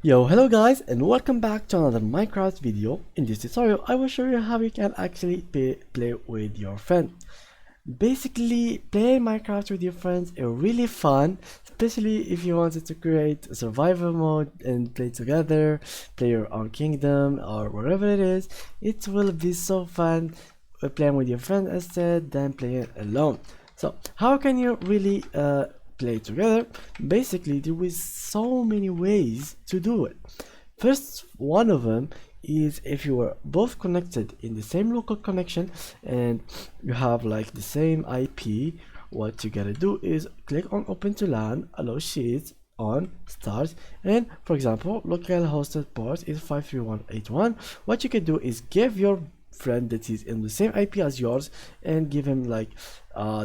Yo, hello guys, and welcome back to another Minecraft video. In this tutorial, I will show you how you can actually play with your friend. Basically, playing Minecraft with your friends is really fun, especially if you wanted to create a survival mode and play together, play your own kingdom or wherever it is. It will be so fun playing with your friend instead than playing alone. So, how can you really play together? Basically, there is so many ways to do it. First one of them is if you are both connected in the same local connection and you have like the same IP. What you gotta do is click on open to LAN, allow sheets on start, and for example local hosted port is 53181. What you can do is give your friend that is in the same IP as yours and give him like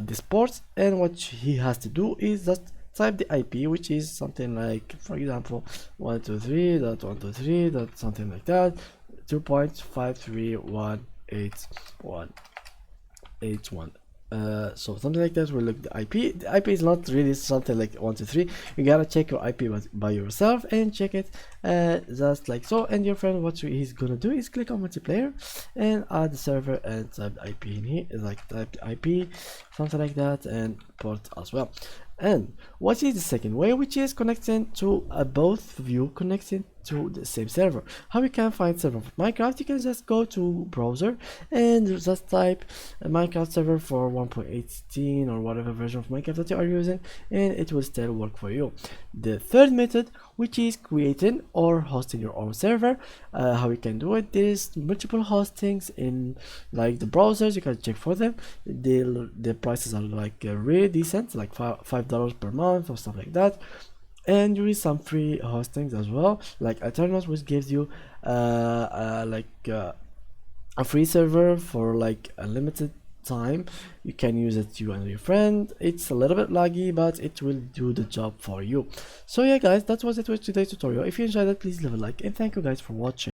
this port, and what he has to do is just type the IP, which is something like, for example, 123.123. Something like that, 2.5318181. So something like that will look the IP. The IP is not really something like 123. You gotta check your IP by yourself and check it just like so. And your friend, what he's gonna do is click on multiplayer and add the server and type the IP in here, like type the IP, something like that, and port as well. And what is the second way, which is connecting to both of you connecting to the same server. How you can find server for Minecraft? You can just go to browser and just type a Minecraft server for 1.18 or whatever version of Minecraft that you are using, and it will still work for you. The third method, which is creating or hosting your own server. How you can do it, there's multiple hostings in like the browsers. You can check for them. The prices are like really decent, like $5 per month or stuff like that. And there is some free hostings as well, like Aternos, which gives you a free server for like a limited time. You can use it, you and your friend. It's a little bit laggy, but it will do the job for you. So yeah guys, that was it with today's tutorial. If you enjoyed it, please leave a like, and thank you guys for watching.